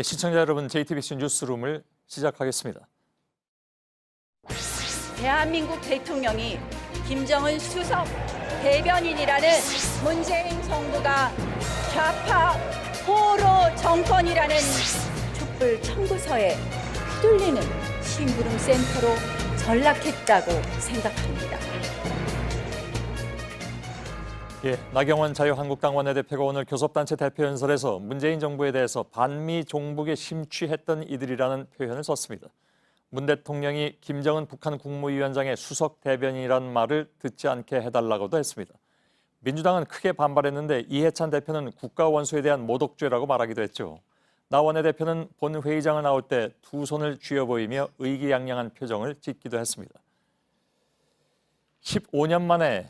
시청자 여러분, JTBC 뉴스룸을 시작하겠습니다. 대한민국 대통령이 김정은 수석 대변인이라는 문재인 정부가 좌파 포로 정권이라는 촛불 청구서에 휘둘리는 심부름 센터로 전락했다고 생각합니다. 나경원 자유한국당 원내대표가 오늘 교섭단체 대표연설에서 문재인 정부에 대해서 반미 종북에 심취했던 이들이라는 표현을 썼습니다. 문 대통령이 김정은 북한 국무위원장의 수석 대변인이라는 말을 듣지 않게 해달라고도 했습니다. 민주당은 크게 반발했는데 이해찬 대표는 국가원수에 대한 모독죄라고 말하기도 했죠. 나 원내대표는 본회의장을 나올 때 두 손을 쥐어 보이며 의기양양한 표정을 짓기도 했습니다. 15년 만에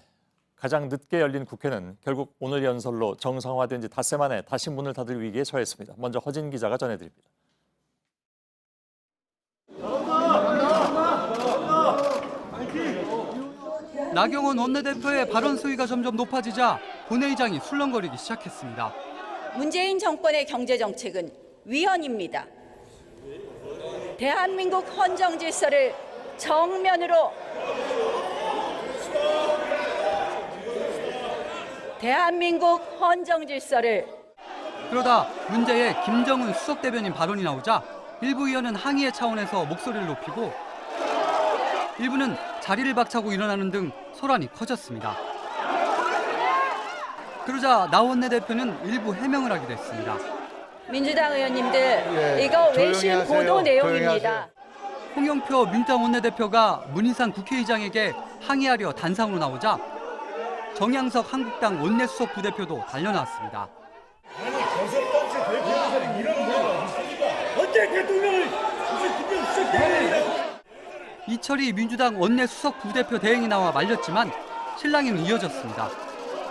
가장 늦게 열린 국회는 결국 오늘 연설로 정상화된 지 닷새 만에 다시 문을 닫을 위기에 처했습니다. 먼저 허진 기자가 전해드립니다. 나경원 원내대표의 발언 수위가 점점 높아지자 본회의장이 술렁거리기 시작했습니다. 문재인 정권의 경제정책은 위헌입니다. 대한민국 헌정 질서를 정면으로 그러다 문제의 김정은 수석 대변인 발언이 나오자 일부 의원은 항의의 차원에서 목소리를 높이고 일부는 자리를 박차고 일어나는 등 소란이 커졌습니다. 그러자 나 원내대표는 일부 해명을 하기도 했습니다. 민주당 의원님들, 이거 외신 보도 내용입니다. 홍영표 민주당 원내대표가 문희상 국회의장에게 항의하려 단상으로 나오자 정양석 한국당 원내수석 부대표도 달려나왔습니다. 아니 교섭단체 대표에서는 이런 거 언제 대통령을 무슨 김정은 수석 대변인이라고? 이철이 민주당 원내수석 부대표 대행이 나와 말렸지만 실랑이는 이어졌습니다.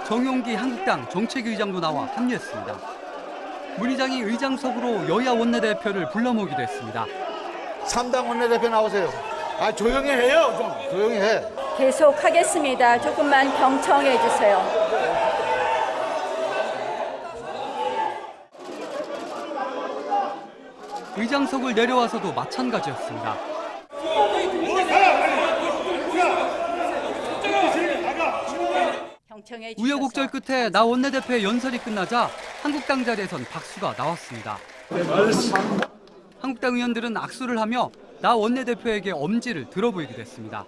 정용기 한국당 정책위의장도 나와 합류했습니다. 문 의장이 의장석으로 여야 원내대표를 불러 모으기도 했습니다. 3당 원내대표 나오세요. 조용히 해요. 좀 조용히 해. 계속하겠습니다. 조금만 경청해 주세요. 의장석을 내려와서도 마찬가지였습니다. 우여곡절 끝에 나 원내대표의 연설이 끝나자 한국당 자리에선 박수가 나왔습니다. 한국당 의원들은 악수를 하며 나 원내대표에게 엄지를 들어보이기도 했습니다.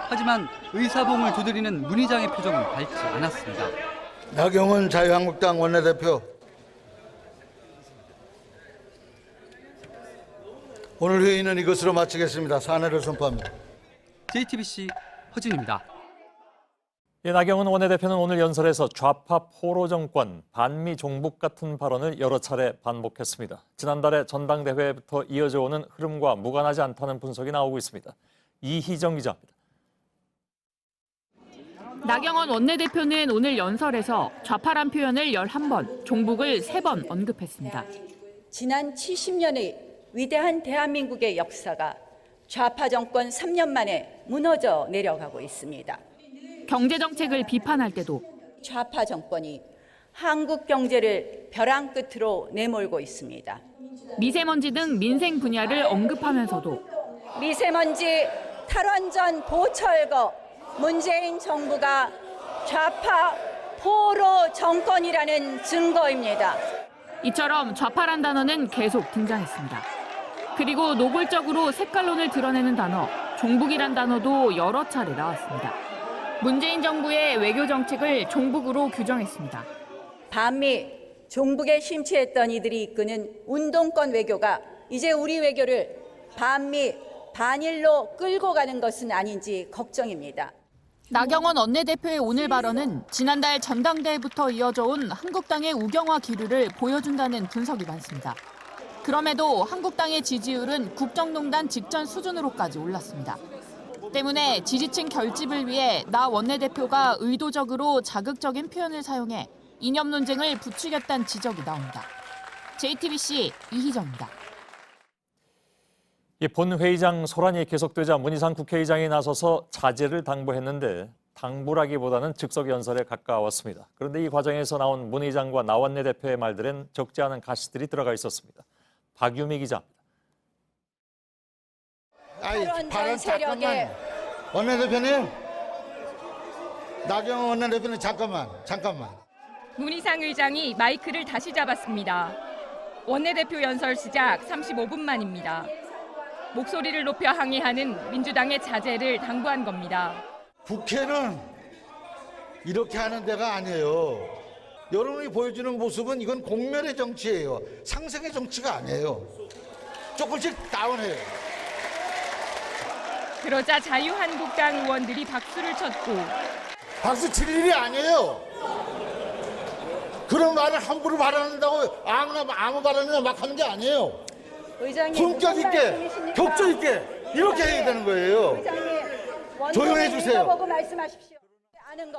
하지만 의사봉을 두드리는 문 의장의 표정은 밝지 않았습니다. 나경원 자유한국당 원내대표, 오늘 회의는 이것으로 마치겠습니다. 사내를 선포합니다. JTBC 허진입니다. 나경원 원내대표는 오늘 연설에서 좌파 포로 정권, 반미 종북 같은 발언을 여러 차례 반복했습니다. 지난달에 전당대회부터 이어져 오는 흐름과 무관하지 않다는 분석이 나오고 있습니다. 이희정 기자입니다. 나경원 원내대표는 오늘 연설에서 좌파란 표현을 11번, 종북을 3번 언급했습니다. 지난 70년의 위대한 대한민국의 역사가 좌파 정권 3년 만에 무너져 내려가고 있습니다. 경제정책을 비판할 때도 좌파 정권이 한국 경제를 벼랑 끝으로 내몰고 있습니다. 미세먼지 등 민생 분야를 언급하면서도 미세먼지 탈원전 보철거 문재인 정부가 좌파 포로 정권이라는 증거입니다. 이처럼 좌파란 단어는 계속 등장했습니다. 그리고 노골적으로 색깔론을 드러내는 단어, 종북이란 단어도 여러 차례 나왔습니다. 문재인 정부의 외교 정책을 종북으로 규정했습니다. 반미 종북에 심취했던 이들이 이끄는 운동권 외교가 이제 우리 외교를 반미 반일로 끌고 가는 것은 아닌지 걱정입니다. 나경원 원내대표의 오늘 발언은 지난달 전당대회부터 이어져 온 한국당의 우경화 기류를 보여준다는 분석이 많습니다. 그럼에도 한국당의 지지율은 국정농단 직전 수준으로까지 올랐습니다. 때문에 지지층 결집을 위해 나 원내대표가 의도적으로 자극적인 표현을 사용해 이념 논쟁을 부추겼다는 지적이 나옵니다. JTBC 이희정입니다. 본회의장 소란이 계속되자 문희상 국회의장이 나서서 자제를 당부했는데 당부라기보다는 즉석 연설에 가까웠습니다. 그런데 이 과정에서 나온 문 의장과 나 원내대표의 말들엔 적지 않은 가시들이 들어가 있었습니다. 박유미 기자입니다. 발언 세력의 원내대표님, 나경원 원내대표님 잠깐만. 문희상 의장이 마이크를 다시 잡았습니다. 원내대표 연설 시작 35분 만입니다. 목소리를 높여 항의하는 민주당의 자제를 당부한 겁니다. 국회는 이렇게 하는 데가 아니에요. 여러분이 보여주는 모습은 이건 공멸의 정치예요. 상생의 정치가 아니에요. 조금씩 다운해요. 그러자 자유한국당 의원들이 박수를 쳤고 박수 칠 일이 아니에요. 그런 말을 함부로 발언한다고 아무 발언이나 막 하는 게 아니에요. 의장님 품격 있게, 격조 있게 이렇게 해야 되는 거예요. 조용해 주세요. 보고 말씀하십시오.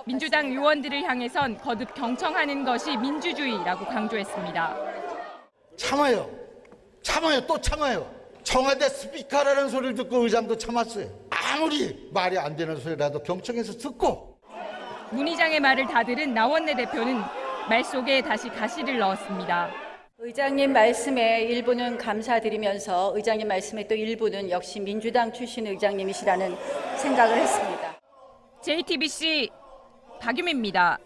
민주당 의원들을 향해선 거듭 경청하는 것이 민주주의라고 강조했습니다. 참아요, 또 참아요. 청와대 스피커라는 소리를 듣고 의장도 참았어요. 아무리 말이 안 되는 소리라도 경청해서 듣고. 문 의장의 말을 다 들은 나 원내대표는 말 속에 다시 가시를 넣었습니다. 의장님 말씀에 일부는 감사드리면서 의장님 말씀에 또 일부는 역시 민주당 출신 의장님이시라는 생각을 했습니다. JTBC 박유미입니다.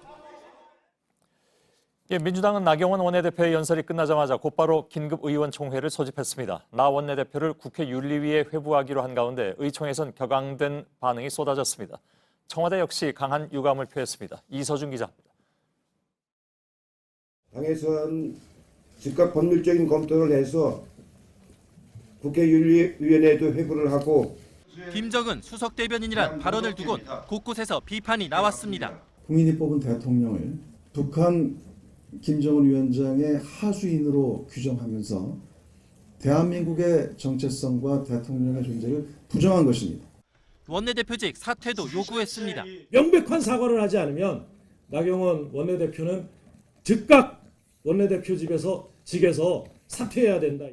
예, 민주당은 나경원 원내대표의 연설이 끝나자마자 곧바로 긴급의원총회를 소집했습니다. 나 원내대표를 국회 윤리위에 회부하기로 한 가운데 의총에선 격앙된 반응이 쏟아졌습니다. 청와대 역시 강한 유감을 표했습니다. 이서준 기자입니다. 당에서는 즉각 법률적인 검토를 해서 국회윤리위원회에도 회부를 하고 김정은 수석 대변인이란 발언을 두곤 곳곳에서 비판이 나왔습니다. 국민이 뽑은 대통령을 북한 김정은 위원장의 하수인으로 규정하면서 대한민국의 정체성과 대통령의 존재를 부정한 것입니다. 원내대표직 사퇴도 요구했습니다. 명백한 사과를 하지 않으면 나경원 원내대표는 즉각 원내대표직에서 사퇴해야 된다.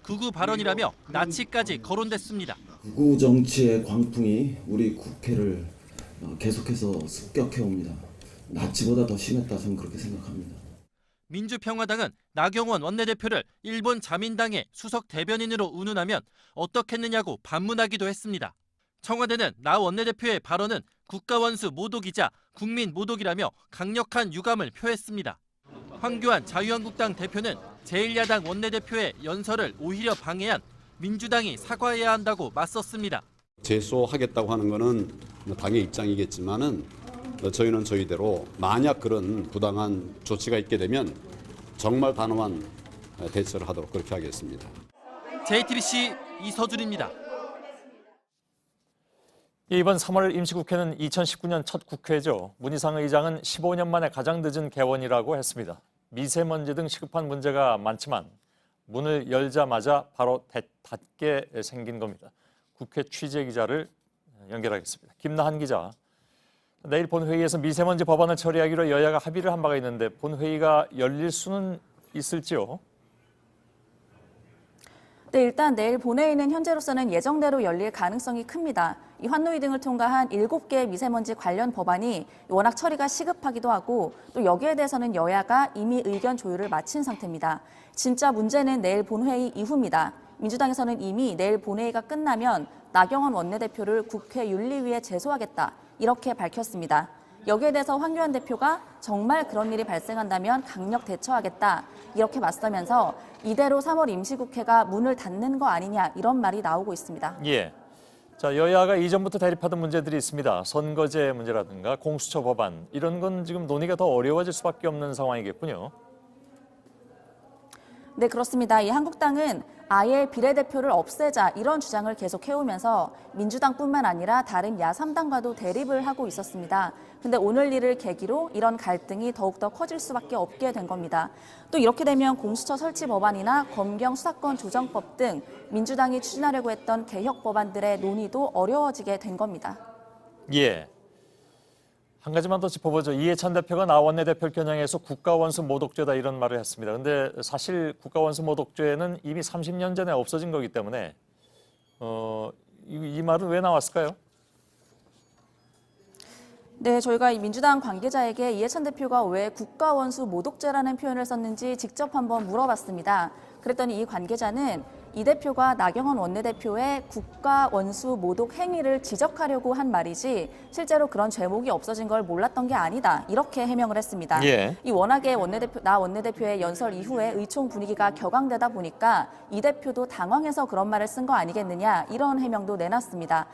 극우 발언이라며 나치까지 거론됐습니다. 극우 정치의 광풍이 우리 국회를 계속해서 습격해옵니다. 나치보다 더 심했다 저는 그렇게 생각합니다. 민주평화당은 나경원 원내대표를 일본 자민당의 수석 대변인으로 운운하면 어떻겠느냐고 반문하기도 했습니다. 청와대는 나 원내대표의 발언은 국가원수 모독이자 국민 모독이라며 강력한 유감을 표했습니다. 황교안 자유한국당 대표는 제1야당 원내대표의 연설을 오히려 방해한 민주당이 사과해야 한다고 맞섰습니다. 제소하겠다고 하는 것은 당의 입장이겠지만은 저희는 저희대로 만약 그런 부당한 조치가 있게 되면 정말 단호한 대처를 하도록 그렇게 하겠습니다. JTBC 이서준입니다. 이번 3월 임시국회는 2019년 첫 국회죠. 문희상 의장은 15년 만에 가장 늦은 개원이라고 했습니다. 미세먼지 등 시급한 문제가 많지만 문을 열자마자 바로 닫게 생긴 겁니다. 국회 취재기자를 연결하겠습니다. 김나한 기자. 내일 본회의에서 미세먼지 법안을 처리하기로 여야가 합의를 한 바가 있는데 본회의가 열릴 수는 있을지요? 네, 일단 내일 본회의는 현재로서는 예정대로 열릴 가능성이 큽니다. 이 환노위 등을 통과한 7개의 미세먼지 관련 법안이 워낙 처리가 시급하기도 하고 또 여기에 대해서는 여야가 이미 의견 조율을 마친 상태입니다. 진짜 문제는 내일 본회의 이후입니다. 민주당에서는 이미 내일 본회의가 끝나면 나경원 원내대표를 국회 윤리위에 제소하겠다 이렇게 밝혔습니다. 여기에 대해서 황교안 대표가 정말 그런 일이 발생한다면 강력 대처하겠다 이렇게 맞서면서 이대로 3월 임시국회가 문을 닫는 거 아니냐 이런 말이 나오고 있습니다. 예. 자, 여야가 이전부터 대립하던 문제들이 있습니다. 선거제 문제라든가 공수처 법안 이런 건 지금 논의가 더 어려워질 수밖에 없는 상황이겠군요. 네, 그렇습니다. 이 한국당은 아예 비례대표를 없애자 이런 주장을 계속 해오면서 민주당뿐만 아니라 다른 야3당과도 대립을 하고 있었습니다. 근데 오늘 일을 계기로 이런 갈등이 더욱더 커질 수밖에 없게 된 겁니다. 또 이렇게 되면 공수처 설치 법안이나 검경 수사권 조정법 등 민주당이 추진하려고 했던 개혁 법안들의 논의도 어려워지게 된 겁니다. 예. 한 가지만 더 짚어보죠. 이해찬 대표가 나 원내대표를 겨냥해서 국가원수 모독죄다 이런 말을 했습니다. 그런데 사실 국가원수 모독죄는 이미 30년 전에 없어진 거기 때문에 이 말은 왜 나왔을까요? 네, 저희가 이 민주당 관계자에게 이해찬 대표가 왜 국가원수 모독죄라는 표현을 썼는지 직접 한번 물어봤습니다. 그랬더니 이 관계자는 이 대표가 나경원 원내대표의 국가원수 모독 행위를 지적하려고 한 말이지 실제로 그런 죄목이 없어진 걸 몰랐던 게 아니다. 이렇게 해명을 했습니다. 예. 이 워낙에 나 원내대표의 연설 이후에 의총 분위기가 격앙되다 보니까 이 대표도 당황해서 그런 말을 쓴 거 아니겠느냐 이런 해명도 내놨습니다.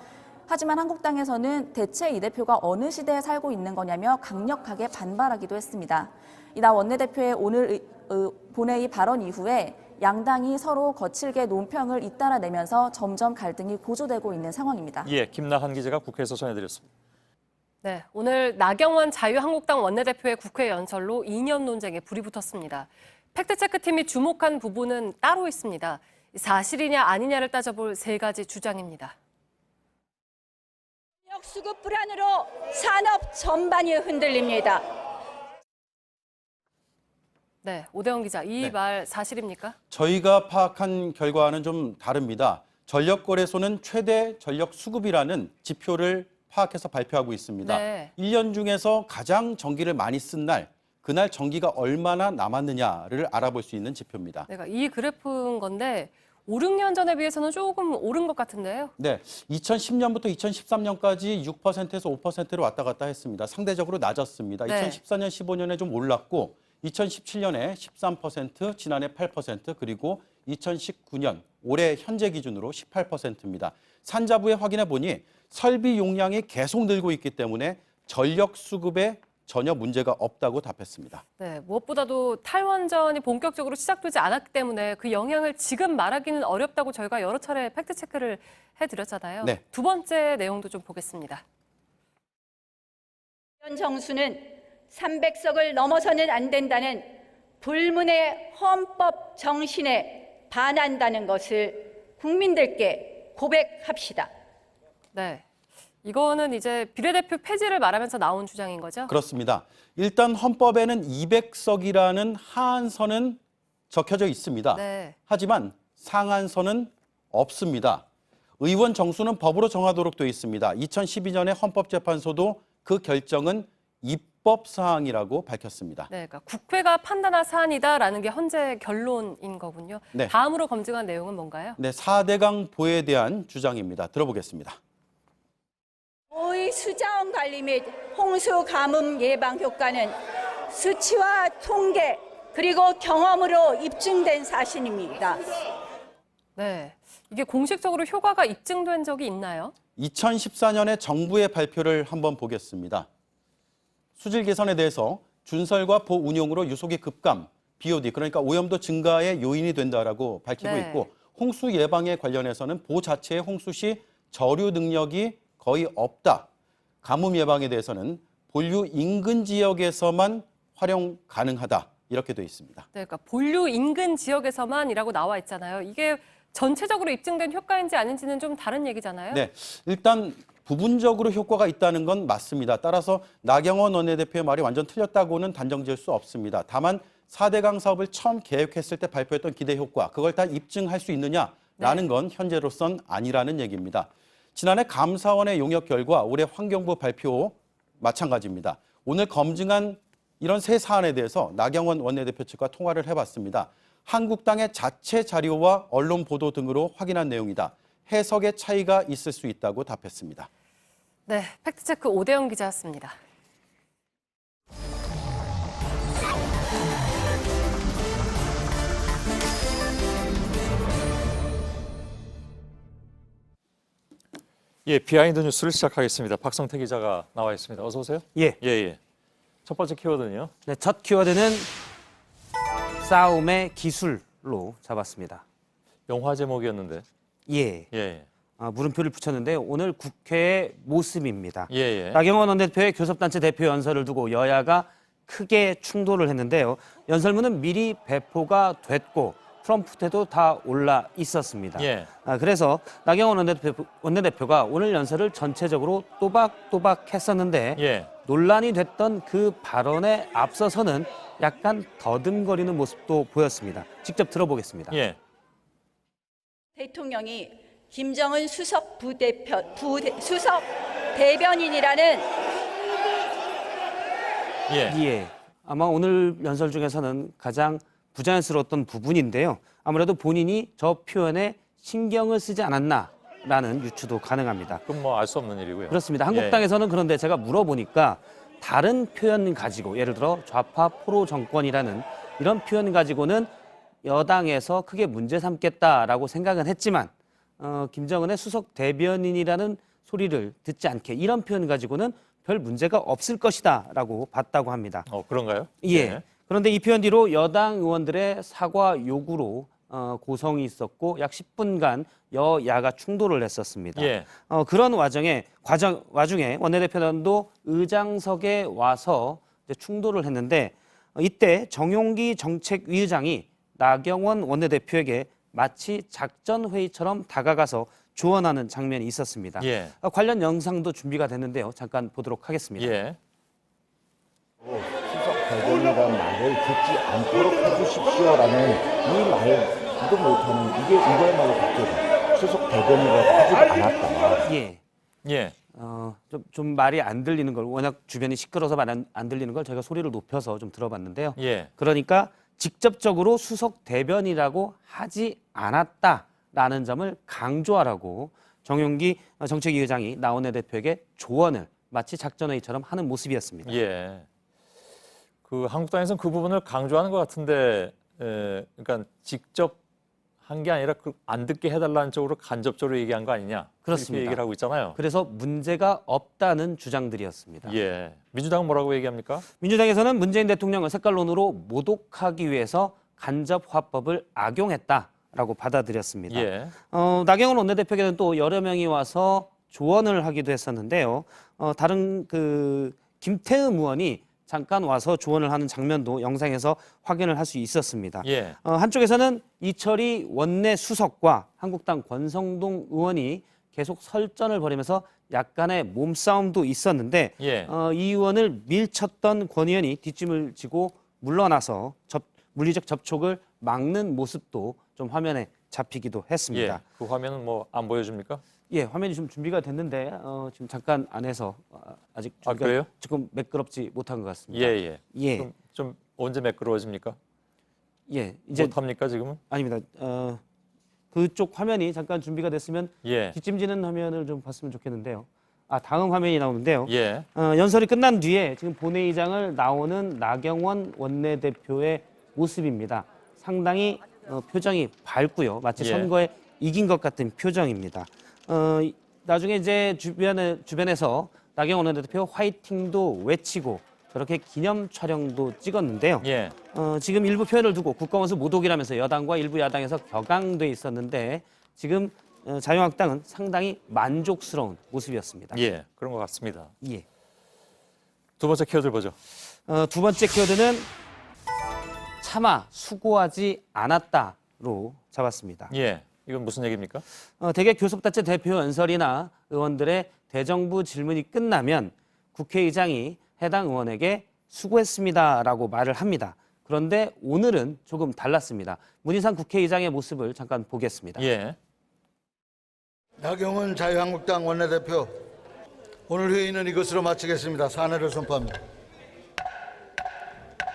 하지만 한국당에서는 대체 이 대표가 어느 시대에 살고 있는 거냐며 강력하게 반발하기도 했습니다. 이 나 원내대표의 오늘 본회의 발언 이후에 양당이 서로 거칠게 논평을 잇따라 내면서 점점 갈등이 고조되고 있는 상황입니다. 예, 김나한 기자가 국회에서 전해드렸습니다. 네, 오늘 나경원 자유한국당 원내대표의 국회 연설로 이념 논쟁에 불이 붙었습니다. 팩트체크팀이 주목한 부분은 따로 있습니다. 사실이냐 아니냐를 따져볼 세 가지 주장입니다. 수급 불안으로 산업 전반이 흔들립니다. 네, 오대영 기자, 이 말 사실입니까? 저희가 파악한 결과와는 좀 다릅니다. 전력거래소는 최대 전력 수급이라는 지표를 파악해서 발표하고 있습니다. 네. 1년 중에서 가장 전기를 많이 쓴 날, 그날 전기가 얼마나 남았느냐를 알아볼 수 있는 지표입니다. 내가 이 그래프인 건데 5, 6년 전에 비해서는 조금 오른 것 같은데요. 네, 2010년부터 2013년까지 6%에서 5%로 왔다 갔다 했습니다. 상대적으로 낮았습니다. 네. 2014년, 15년에 좀 올랐고 2017년에 13%, 지난해 8%, 그리고 2019년 올해 현재 기준으로 18%입니다. 산자부에 확인해 보니 설비 용량이 계속 늘고 있기 때문에 전력 수급에 전혀 문제가 없다고 답했습니다. 네, 무엇보다도 탈원전이 본격적으로 시작되지 않았기 때문에 그 영향을 지금 말하기는 어렵다고 저희가 여러 차례 팩트체크를 해드렸잖아요. 네. 두 번째 내용도 좀 보겠습니다. 현 정수는 300석을 넘어서는 안 된다는 불문의 헌법 정신에 반한다는 것을 국민들께 고백합시다. 네, 이거는 이제 비례대표 폐지를 말하면서 나온 주장인 거죠? 그렇습니다. 일단 헌법에는 200석이라는 하한선은 적혀져 있습니다. 네. 하지만 상한선은 없습니다. 의원 정수는 법으로 정하도록 되어 있습니다. 2012년에 헌법재판소도 그 결정은 입법 사항이라고 밝혔습니다. 네, 그러니까 국회가 판단할 사안이다라는 게 현재 결론인 거군요. 네. 다음으로 검증한 내용은 뭔가요? 네, 4대강 보에 대한 주장입니다. 들어보겠습니다. 모의 수자원 관리 및 홍수 가뭄 예방 효과는 수치와 통계 그리고 경험으로 입증된 사실입니다. 네, 이게 공식적으로 효과가 입증된 적이 있나요? 2014년에 정부의 발표를 한번 보겠습니다. 수질 개선에 대해서 준설과 보운용으로 유속의 급감, BOD, 그러니까 오염도 증가의 요인이 된다라고 밝히고 네. 있고 홍수 예방에 관련해서는 보 자체의 홍수 시 저류 능력이 거의 없다. 가뭄 예방에 대해서는 본류 인근 지역에서만 활용 가능하다. 이렇게 돼 있습니다. 네, 그러니까 본류 인근 지역에서만이라고 나와 있잖아요. 이게 전체적으로 입증된 효과인지 아닌지는 좀 다른 얘기잖아요. 네, 일단 부분적으로 효과가 있다는 건 맞습니다. 따라서 나경원 원내대표의 말이 완전 틀렸다고는 단정지을 수 없습니다. 다만 4대강 사업을 처음 계획했을 때 발표했던 기대 효과, 그걸 다 입증할 수 있느냐라는 건 현재로선 아니라는 얘기입니다. 지난해 감사원의 용역 결과 올해 환경부 발표 마찬가지입니다. 오늘 검증한 이런 세 사안에 대해서 나경원 원내대표 측과 통화를 해봤습니다. 한국당의 자체 자료와 언론 보도 등으로 확인한 내용이다. 해석의 차이가 있을 수 있다고 답했습니다. 네, 팩트체크 오대영 기자였습니다. 예, 비하인드 뉴스를 시작하겠습니다. 박성태 기자가 나와 있습니다. 어서 오세요. 예. 첫 번째 키워드는요. 네, 첫 키워드는 싸움의 기술로 잡았습니다. 영화 제목이었는데. 예. 물음표를 붙였는데 오늘 국회의 모습입니다. 예. 나경원 원내대표의 교섭단체 대표 연설을 두고 여야가 크게 충돌을 했는데요. 연설문은 미리 배포가 됐고 프롬프트 때도 다 올라 있었습니다. 예. 그래서 나경원 원내대표가 오늘 연설을 전체적으로 또박또박 했었는데 예. 논란이 됐던 그 발언에 앞서서는 약간 더듬거리는 모습도 보였습니다. 직접 들어보겠습니다. 예. 대통령이 김정은 수석 대변인이라는 예. 아마 오늘 연설 중에서는 가장 부자연스러웠던 부분인데요. 아무래도 본인이 저 표현에 신경을 쓰지 않았나라는 유추도 가능합니다. 그건 뭐 알 수 없는 일이고요. 그렇습니다. 한국당에서는 그런데 제가 물어보니까 다른 표현 가지고 예를 들어 좌파 포로 정권이라는 이런 표현 가지고는 여당에서 크게 문제 삼겠다라고 생각은 했지만 김정은의 수석 대변인이라는 소리를 듣지 않게 이런 표현 가지고는 별 문제가 없을 것이다라고 봤다고 합니다. 그런가요? 예. 네. 그런데 이 표현 뒤로 여당 의원들의 사과 요구로 고성이 있었고 약 10분간 여야가 충돌을 했었습니다. 예. 그런 와중에 원내대표단도 의장석에 와서 이제 충돌을 했는데 이때 정용기 정책위 의장이 나경원 원내대표에게 마치 작전 회의처럼 다가가서 조언하는 장면이 있었습니다. 예. 관련 영상도 준비가 됐는데요. 잠깐 보도록 하겠습니다. 예. 수석 대변이라는 말을 듣지 않도록 해주십시오라는 이 말도 못하는 이거야말로 국회다. 수석 대변이라고 하지 않았다. 예. 좀 말이 안 들리는 걸 워낙 주변이 시끄러워서 말 안 들리는 걸 제가 소리를 높여서 좀 들어봤는데요. 예. 그러니까 직접적으로 수석 대변이라고 하지 않았다라는 점을 강조하라고 정용기 정책위 의장이 나 원내대표에게 조언을 마치 작전회의처럼 하는 모습이었습니다. 예. 그 한국당에서는 그 부분을 강조하는 것 같은데, 그러니까 직접 한 게 아니라 안 듣게 해달라는 쪽으로 간접적으로 얘기한 거 아니냐? 그렇습니다. 이렇게 얘기를 하고 있잖아요. 그래서 문제가 없다는 주장들이었습니다. 예. 민주당은 뭐라고 얘기합니까? 민주당에서는 문재인 대통령을 색깔론으로 모독하기 위해서 간접화법을 악용했다라고 받아들였습니다. 예. 나경원 원내대표에게는 또 여러 명이 와서 조언을 하기도 했었는데요. 다른 김태흠 의원이 잠깐 와서 조언을 하는 장면도 영상에서 확인을 할 수 있었습니다. 예. 한쪽에서는 이철희 원내 수석과 한국당 권성동 의원이 계속 설전을 벌이면서 약간의 몸싸움도 있었는데 예. 이 의원을 밀쳤던 권 의원이 뒷짐을 지고 물러나서 물리적 접촉을 막는 모습도 좀 화면에 잡히기도 했습니다. 예. 그 화면은 뭐 안 보여줍니까? 예, 화면이 좀 준비가 됐는데 지금 잠깐 안 해서 아직 준비가 그래요? 조금 매끄럽지 못한 것 같습니다. 예. 좀 언제 매끄러워집니까? 예, 이제 못합니까 지금은? 아닙니다. 그쪽 화면이 잠깐 준비가 됐으면 예. 뒷짐지는 화면을 좀 봤으면 좋겠는데요. 다음 화면이 나오는데요. 예. 연설이 끝난 뒤에 지금 본회의장을 나오는 나경원 원내대표의 모습입니다. 상당히 표정이 밝고요. 마치 예. 선거에 이긴 것 같은 표정입니다. 나중에 이제 주변에서 나경원 원내대표 화이팅도 외치고 저렇게 기념 촬영도 찍었는데요. 예. 지금 일부 표현을 두고 국가원수 모독이라면서 여당과 일부 야당에서 격앙돼 있었는데 지금 자유한국당은 상당히 만족스러운 모습이었습니다. 예. 그런 것 같습니다. 예. 두 번째 키워드 보죠. 두 번째 키워드는 차마 수고하지 않았다로 잡았습니다. 예. 이건 무슨 얘기입니까? 대개 교섭단체 대표 연설이나 의원들의 대정부 질문이 끝나면 국회의장이 해당 의원에게 수고했습니다라고 말을 합니다. 그런데 오늘은 조금 달랐습니다. 문희상 국회의장의 모습을 잠깐 보겠습니다. 예. 나경원 자유한국당 원내대표, 오늘 회의는 이것으로 마치겠습니다. 사내를 선포합니다.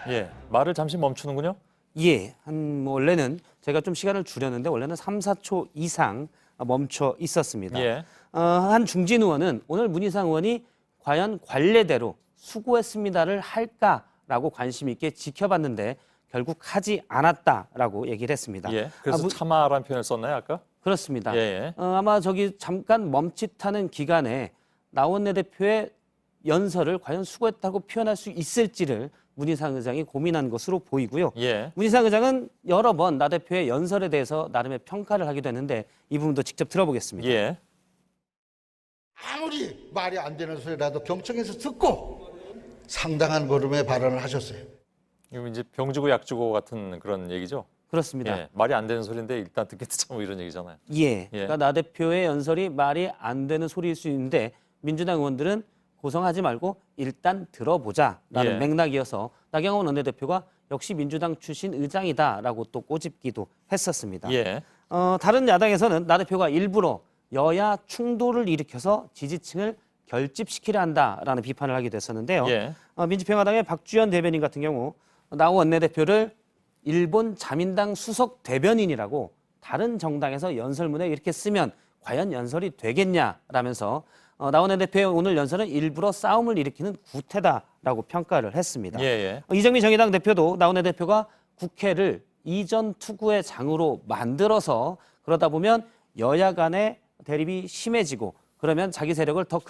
예. 말을 잠시 멈추는군요. 예, 원래는 제가 좀 시간을 줄였는데 원래는 3, 4초 이상 멈춰 있었습니다. 예. 한 중진 의원은 오늘 문희상 의원이 과연 관례대로 수고했습니다를 할까라고 관심 있게 지켜봤는데 결국 하지 않았다라고 얘기를 했습니다. 예. 그래서 참아라는 표현을 썼나요, 아까? 그렇습니다. 예. 아마 저기 잠깐 멈칫하는 기간에 나 원내대표의 연설을 과연 수고했다고 표현할 수 있을지를 문희상 의장이 고민한 것으로 보이고요. 예. 문희상 의장은 여러 번 나 대표의 연설에 대해서 나름의 평가를 하기도 했는데 이 부분도 직접 들어보겠습니다. 예. 아무리 말이 안 되는 소리라도 경청해서 듣고 상당한 걸음의 발언을 하셨어요. 이거 이제 병주고 약주고 같은 그런 얘기죠? 그렇습니다. 예. 말이 안 되는 소리인데 일단 듣게 듣자 뭐 이런 얘기잖아요. 예. 그러니까 나 대표의 연설이 말이 안 되는 소리일 수 있는데 민주당 의원들은 고성하지 말고 일단 들어보자라는 맥락이어서 나경원 원내대표가 역시 민주당 출신 의장이다라고 또 꼬집기도 했었습니다. 예. 다른 야당에서는 나 대표가 일부러 여야 충돌을 일으켜서 지지층을 결집시키려 한다라는 비판을 하게 됐었는데요. 예. 민주평화당의 박주현 대변인 같은 경우 나우 원내대표를 일본 자민당 수석 대변인이라고 다른 정당에서 연설문에 이렇게 쓰면 과연 연설이 되겠냐라면서 나우 원내대표의 오늘 연설은 일부러 싸움을 일으키는 구태다라고 평가를 했습니다. 예. 이정미 정의당 대표도 나우 원내대표가 국회를 이전 투구의 장으로 만들어서 그러다 보면 여야 간의 대립이 심해지고 그러면 자기 세력을 더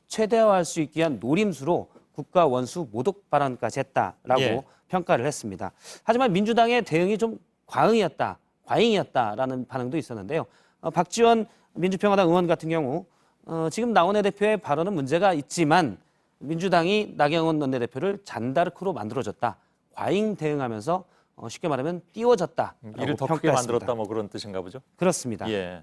최대화할 수 있기 위한 노림수로 국가 원수 모독 발언까지 했다라고 예. 평가를 했습니다. 하지만 민주당의 대응이 좀 과잉이었다라는 반응도 있었는데요. 박지원 민주평화당 의원 같은 경우 지금 나우 원내대표의 발언은 문제가 있지만 민주당이 나경원 원내대표를 잔다르크로 만들어줬다. 과잉 대응하면서 쉽게 말하면 띄워졌다. 일을 더 크게 만들었다 뭐 그런 뜻인가 보죠. 그렇습니다. 예.